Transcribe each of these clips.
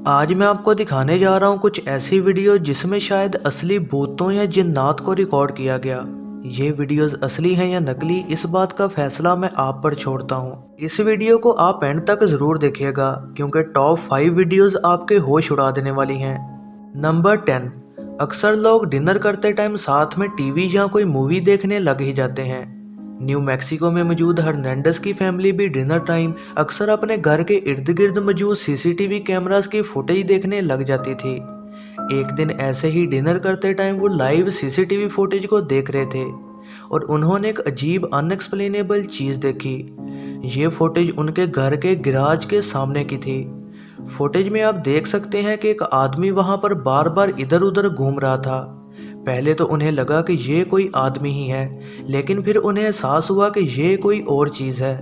आज मैं आपको दिखाने जा रहा हूँ कुछ ऐसी वीडियो जिसमें शायद असली भूतों या जिन्नात को रिकॉर्ड किया गया। ये वीडियोस असली हैं या नकली, इस बात का फैसला मैं आप पर छोड़ता हूँ। इस वीडियो को आप एंड तक जरूर देखिएगा क्योंकि टॉप 5 वीडियोस आपके होश उड़ा देने वाली हैं। नंबर 10। अक्सर लोग डिनर करते टाइम साथ में टीवी या कोई मूवी देखने लग ही जाते हैं। न्यू मैक्सिको में मौजूद हर्नांडेज की फैमिली भी डिनर टाइम अक्सर अपने घर के इर्द गिर्द मौजूद सीसीटीवी कैमरास की फुटेज देखने लग जाती थी। एक दिन ऐसे ही डिनर करते टाइम वो लाइव सीसीटीवी फुटेज को देख रहे थे और उन्होंने एक अजीब अनएक्सप्लेनेबल चीज़ देखी। ये फुटेज उनके घर के गैराज के सामने की थी। फुटेज में आप देख सकते हैं कि एक आदमी वहां पर बार बार इधर उधर घूम रहा था। पहले तो उन्हें लगा कि ये कोई आदमी ही है, लेकिन फिर उन्हें एहसास हुआ कि ये कोई और चीज़ है।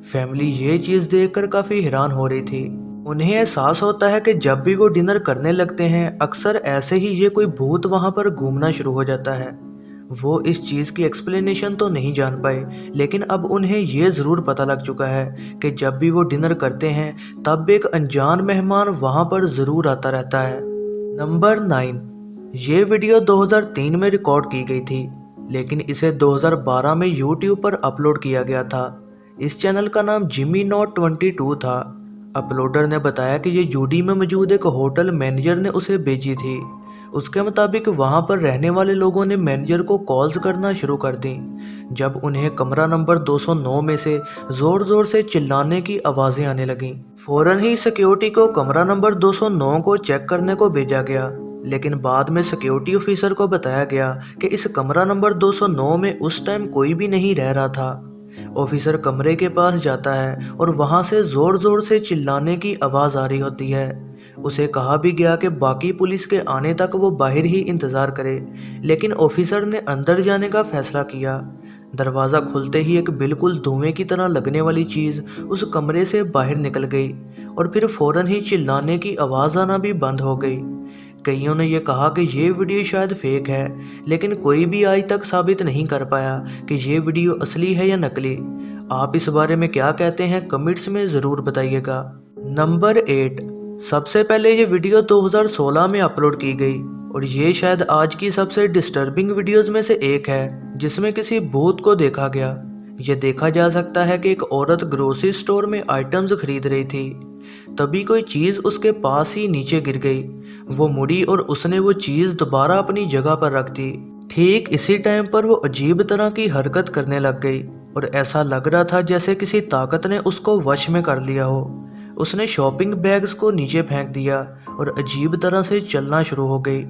फैमिली ये चीज़ देखकर काफ़ी हैरान हो रही थी। उन्हें एहसास होता है कि जब भी वो डिनर करने लगते हैं अक्सर ऐसे ही ये कोई भूत वहाँ पर घूमना शुरू हो जाता है। वो इस चीज़ की एक्सप्लेनेशन तो नहीं जान पाए, लेकिन अब उन्हें ये ज़रूर पता लग चुका है कि जब भी वो डिनर करते हैं तब एक अनजान मेहमान वहाँ पर ज़रूर आता रहता है। नंबर 9। ये वीडियो 2003 में रिकॉर्ड की गई थी, लेकिन इसे 2012 में यूट्यूब पर अपलोड किया गया था। इस चैनल का नाम जिमी नॉट 22 था। अपलोडर ने बताया कि ये यूडी में मौजूद एक होटल मैनेजर ने उसे भेजी थी। उसके मुताबिक वहां पर रहने वाले लोगों ने मैनेजर को कॉल्स करना शुरू कर दी। जब उन्हें कमरा नंबर 209 में से जोर जोर से चिल्लाने की आवाज़ें आने लगीं, फौरन ही सिक्योरिटी को कमरा नंबर 209 को चेक करने को भेजा गया। लेकिन बाद में सिक्योरिटी ऑफिसर को बताया गया कि इस कमरा नंबर 209 में उस टाइम कोई भी नहीं रह रहा था। ऑफिसर कमरे के पास जाता है और वहां से जोर जोर से चिल्लाने की आवाज़ आ रही होती है। उसे कहा भी गया कि बाकी पुलिस के आने तक वो बाहर ही इंतज़ार करे, लेकिन ऑफिसर ने अंदर जाने का फैसला किया। दरवाज़ा खुलते ही एक बिल्कुल धुएं की तरह लगने वाली चीज़ उस कमरे से बाहर निकल गई और फिर फौरन ही चिल्लाने की आवाज़ आना भी बंद हो गई। कईयों ने यह कहा कि ये वीडियो शायद फेक है, लेकिन कोई भी आज तक साबित नहीं कर पाया कि ये वीडियो असली है या नकली। आप इस बारे में क्या कहते हैं कमेंट्स में ज़रूर बताइएगा। नंबर 8। सबसे पहले ये वीडियो 2016 में अपलोड की गई और ये शायद आज की सबसे डिस्टर्बिंग वीडियोस में से एक है जिसमें किसी भूत को देखा गया। ये देखा जा सकता है कि एक औरत ग्रोसरी स्टोर में आइटम्स खरीद रही थी, तभी कोई चीज़ उसके पास ही नीचे गिर गई। वो मुड़ी और उसने वो चीज़ दोबारा अपनी जगह पर रख दी। ठीक इसी टाइम पर वो अजीब तरह की हरकत करने लग गई और ऐसा लग रहा था जैसे किसी ताकत ने उसको वश में कर लिया हो। उसने शॉपिंग बैग्स को नीचे फेंक दिया और अजीब तरह से चलना शुरू हो गई।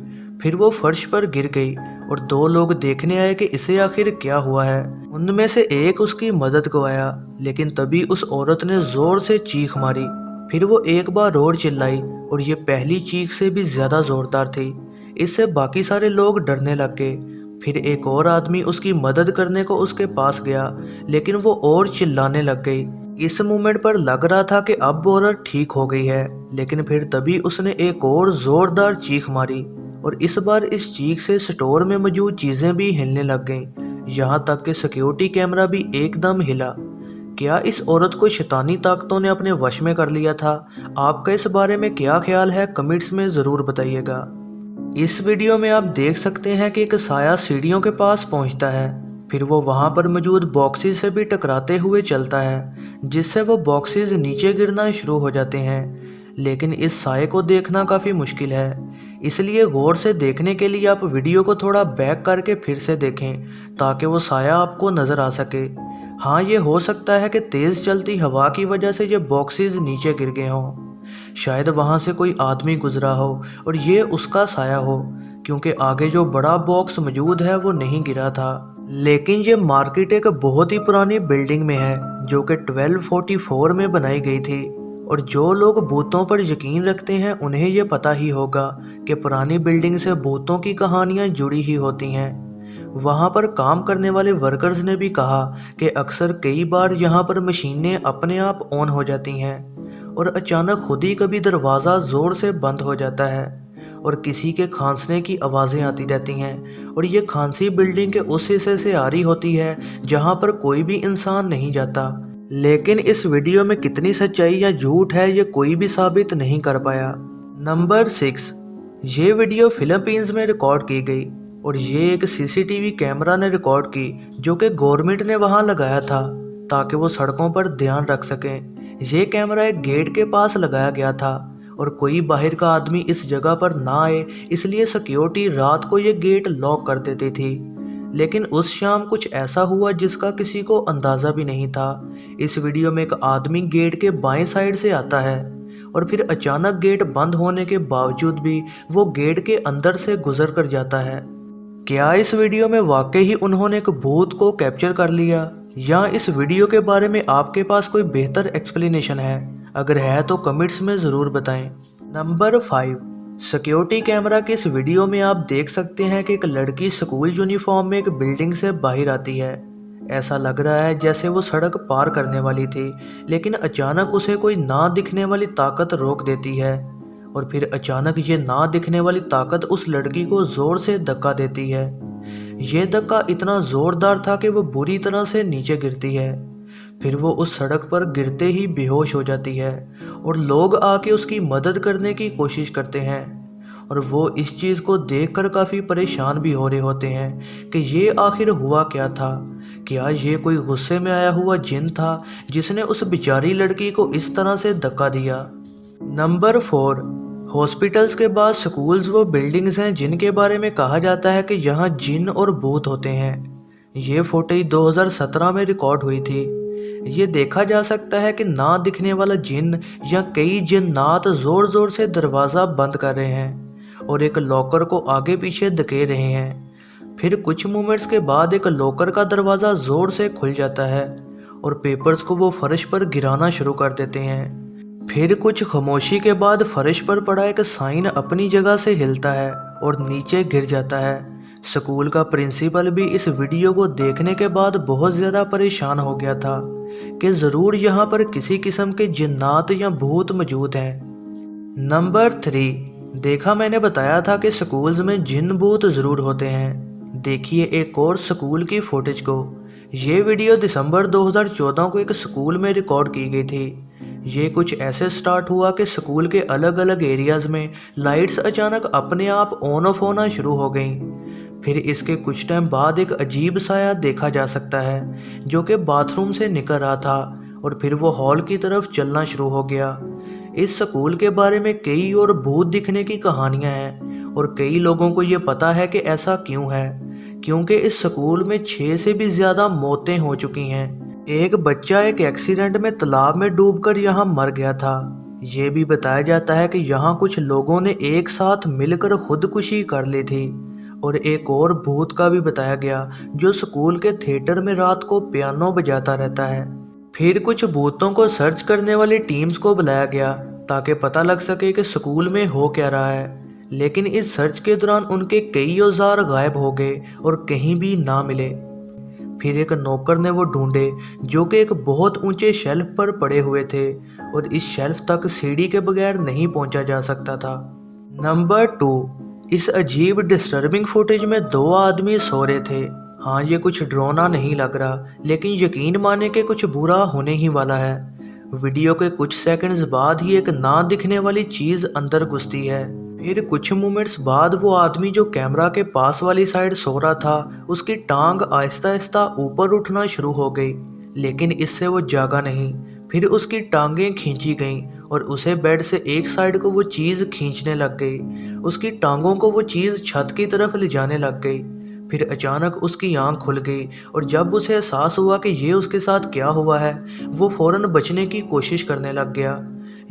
फिर वो फर्श पर गिर गई और 2 लोग देखने आए कि इसे आखिर क्या हुआ है। उनमें से एक उसकी मदद को आया, लेकिन तभी उस औरत ने जोर से चीख मारी। फिर वो एक बार और चिल्लाई और ये पहली चीख से भी ज़्यादा ज़ोरदार थी। इससे बाकी सारे लोग डरने लग गए। फिर एक और आदमी उसकी मदद करने को उसके पास गया, लेकिन वो और चिल्लाने लग गई। इस मोमेंट पर लग रहा था कि अब वो औरत ठीक हो गई है, लेकिन फिर तभी उसने एक और ज़ोरदार चीख मारी और इस बार इस चीख से स्टोर में मौजूद चीज़ें भी हिलने लग गईं। यहाँ तक कि सिक्योरिटी कैमरा भी एकदम हिला। क्या इस औरत को शैतानी ताकतों ने अपने वश में कर लिया था? आपका इस बारे में क्या ख्याल है कमेंट्स में ज़रूर बताइएगा। इस वीडियो में आप देख सकते हैं कि एक साया सीढ़ियों के पास पहुंचता है, फिर वो वहां पर मौजूद बॉक्सेस से भी टकराते हुए चलता है, जिससे वो बॉक्सेस नीचे गिरना शुरू हो जाते हैं। लेकिन इस साये को देखना काफ़ी मुश्किल है, इसलिए गौर से देखने के लिए आप वीडियो को थोड़ा बैक करके फिर से देखें ताकि वो साया आपको नज़र आ सके। हाँ, ये हो सकता है कि तेज़ चलती हवा की वजह से ये बॉक्सेस नीचे गिर गए हों। शायद वहाँ से कोई आदमी गुजरा हो और ये उसका साया हो, क्योंकि आगे जो बड़ा बॉक्स मौजूद है वो नहीं गिरा था। लेकिन ये मार्केट एक बहुत ही पुरानी बिल्डिंग में है जो कि 1244 में बनाई गई थी, और जो लोग भूतों पर यकीन रखते हैं उन्हें ये पता ही होगा कि पुरानी बिल्डिंग से भूतों की कहानियाँ जुड़ी ही होती हैं। वहाँ पर काम करने वाले वर्कर्स ने भी कहा कि अक्सर कई बार यहाँ पर मशीनें अपने आप ऑन हो जाती हैं और अचानक खुद ही कभी दरवाज़ा ज़ोर से बंद हो जाता है और किसी के खांसने की आवाज़ें आती रहती हैं, और ये खांसी बिल्डिंग के उस हिस्से से आ रही होती है जहाँ पर कोई भी इंसान नहीं जाता। लेकिन इस वीडियो में कितनी सच्चाई या झूठ है ये कोई भी साबित नहीं कर पाया। नंबर 6, ये वीडियो फिलीपींस में रिकॉर्ड की गई और ये एक सीसीटीवी कैमरा ने रिकॉर्ड की जो कि गवर्नमेंट ने वहां लगाया था ताकि वो सड़कों पर ध्यान रख सकें। ये कैमरा एक गेट के पास लगाया गया था और कोई बाहर का आदमी इस जगह पर ना आए, इसलिए सिक्योरिटी रात को ये गेट लॉक कर देती थी। लेकिन उस शाम कुछ ऐसा हुआ जिसका किसी को अंदाज़ा भी नहीं था। इस वीडियो में एक आदमी गेट के बाएं साइड से आता है और फिर अचानक गेट बंद होने के बावजूद भी वो गेट के अंदर से गुजर कर जाता है। क्या इस वीडियो में वाकई ही उन्होंने एक भूत को कैप्चर कर लिया, या इस वीडियो के बारे में आपके पास कोई बेहतर एक्सप्लेनेशन है? अगर है तो कमेंट्स में ज़रूर बताएं। नंबर 5, सिक्योरिटी कैमरा के इस वीडियो में आप देख सकते हैं कि एक लड़की स्कूल यूनिफॉर्म में एक बिल्डिंग से बाहर आती है। ऐसा लग रहा है जैसे वो सड़क पार करने वाली थी, लेकिन अचानक उसे कोई ना दिखने वाली ताकत रोक देती है और फिर अचानक ये ना दिखने वाली ताकत उस लड़की को जोर से धक्का देती है। ये धक्का इतना जोरदार था कि वो बुरी तरह से नीचे गिरती है। फिर वो उस सड़क पर गिरते ही बेहोश हो जाती है और लोग आके उसकी मदद करने की कोशिश करते हैं और वो इस चीज़ को देखकर काफ़ी परेशान भी हो रहे होते हैं कि ये आखिर हुआ क्या था। क्या ये कोई गुस्से में आया हुआ जिन था जिसने उस बेचारी लड़की को इस तरह से धक्का दिया? नंबर 4, हॉस्पिटल्स के बाद स्कूल्स वो बिल्डिंग्स हैं जिनके बारे में कहा जाता है कि यहाँ जिन और भूत होते हैं। ये फुटेज 2017 में रिकॉर्ड हुई थी। ये देखा जा सकता है कि ना दिखने वाला जिन या कई जिन्नात जोर जोर से दरवाज़ा बंद कर रहे हैं और एक लॉकर को आगे पीछे धकेल रहे हैं। फिर कुछ मोमेंट्स के बाद एक लॉकर का दरवाज़ा ज़ोर से खुल जाता है और पेपर्स को वो फर्श पर गिराना शुरू कर देते हैं। फिर कुछ खामोशी के बाद फर्श पर पड़ा एक साइन अपनी जगह से हिलता है और नीचे गिर जाता है। स्कूल का प्रिंसिपल भी इस वीडियो को देखने के बाद बहुत ज़्यादा परेशान हो गया था कि ज़रूर यहाँ पर किसी किस्म के जिन्नात या भूत मौजूद हैं। नंबर 3, देखा मैंने बताया था कि स्कूल्स में जिन भूत ज़रूर होते हैं। देखिए एक और स्कूल की फुटेज को। ये वीडियो दिसंबर 2014 को एक स्कूल में रिकॉर्ड की गई थी। ये कुछ ऐसे स्टार्ट हुआ कि स्कूल के अलग अलग एरियाज़ में लाइट्स अचानक अपने आप ऑन ऑफ होना शुरू हो गई। फिर इसके कुछ टाइम बाद एक अजीब साया देखा जा सकता है जो कि बाथरूम से निकल रहा था और फिर वो हॉल की तरफ चलना शुरू हो गया। इस स्कूल के बारे में कई और भूत दिखने की कहानियां हैं और कई लोगों को ये पता है कि ऐसा क्यों है, क्योंकि इस स्कूल में 6 से भी ज़्यादा मौतें हो चुकी हैं। एक बच्चा एक एक्सीडेंट में तालाब में डूबकर यहाँ मर गया था। ये भी बताया जाता है कि यहाँ कुछ लोगों ने एक साथ मिलकर खुदकुशी कर ली थी और एक और भूत का भी बताया गया जो स्कूल के थिएटर में रात को पियानो बजाता रहता है। फिर कुछ भूतों को सर्च करने वाली टीम्स को बुलाया गया ताकि पता लग सके कि स्कूल में हो क्या रहा है, लेकिन इस सर्च के दौरान उनके कई औजार गायब हो गए और कहीं भी ना मिले। फिर एक नौकर ने वो ढूंढे जो कि एक बहुत ऊंचे शेल्फ पर पड़े हुए थे और इस शेल्फ तक सीढ़ी के बगैर नहीं पहुंचा जा सकता था। नंबर 2, इस अजीब डिस्टर्बिंग फुटेज में 2 आदमी सो रहे थे। हाँ, ये कुछ डरावना नहीं लग रहा, लेकिन यकीन माने कि कुछ बुरा होने ही वाला है। वीडियो के कुछ सेकंड्स बाद ही एक ना दिखने वाली चीज़ अंदर घुसती है। फिर कुछ मोमेंट्स बाद वो आदमी जो कैमरा के पास वाली साइड सो रहा था, उसकी टांग आहिस्ता आहिस्ता ऊपर उठना शुरू हो गई, लेकिन इससे वो जागा नहीं। फिर उसकी टांगें खींची गईं और उसे बेड से एक साइड को वो चीज़ खींचने लग गई। उसकी टांगों को वो चीज़ छत की तरफ ले जाने लग गई। फिर अचानक उसकी आंख खुल गई और जब उसे एहसास हुआ कि ये उसके साथ क्या हुआ है, वो फौरन बचने की कोशिश करने लग गया।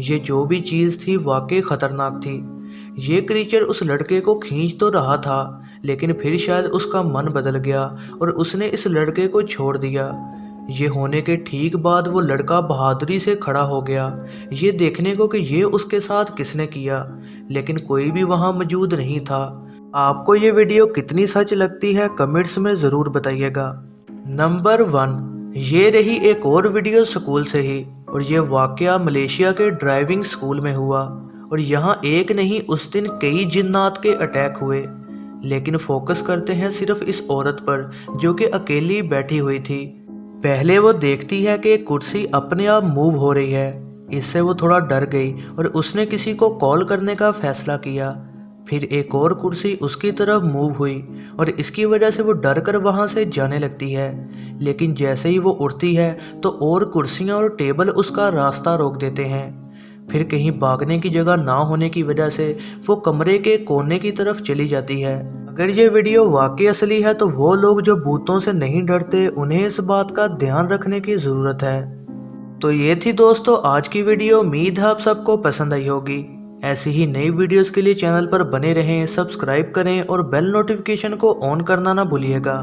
ये जो भी चीज़ थी वाकई ख़तरनाक थी। ये क्रीचर उस लड़के को खींच तो रहा था, लेकिन फिर शायद उसका मन बदल गया और उसने इस लड़के को छोड़ दिया। ये होने के ठीक बाद वो लड़का बहादुरी से खड़ा हो गया, ये देखने को कि ये उसके साथ किसने किया, लेकिन कोई भी वहाँ मौजूद नहीं था। आपको ये वीडियो कितनी सच लगती है कमेंट्स में ज़रूर बताइएगा। नंबर 1, ये रही एक और वीडियो स्कूल से ही, और ये वाकया मलेशिया के ड्राइविंग स्कूल में हुआ और यहाँ एक नहीं उस दिन कई जिन्नात के अटैक हुए। लेकिन फोकस करते हैं सिर्फ इस औरत पर जो कि अकेली बैठी हुई थी। पहले वो देखती है कि एक कुर्सी अपने आप मूव हो रही है इससे वो थोड़ा डर गई और उसने किसी को कॉल करने का फैसला किया। फिर एक और कुर्सी उसकी तरफ मूव हुई और इसकी वजह से वो डर कर वहाँ से जाने लगती है। लेकिन जैसे ही वो उड़ती है तो और कुर्सियाँ और टेबल उसका रास्ता रोक देते हैं। फिर कहीं भागने की जगह ना होने की वजह से वो कमरे के कोने की तरफ चली जाती है। अगर ये वीडियो वाकई असली है तो वो लोग जो भूतों से नहीं डरते उन्हें इस बात का ध्यान रखने की ज़रूरत है। तो ये थी दोस्तों आज की वीडियो। उम्मीद है आप सबको पसंद आई होगी। ऐसी ही नई वीडियोस के लिए चैनल पर बने रहें, सब्सक्राइब करें और बेल नोटिफिकेशन को ऑन करना ना भूलिएगा।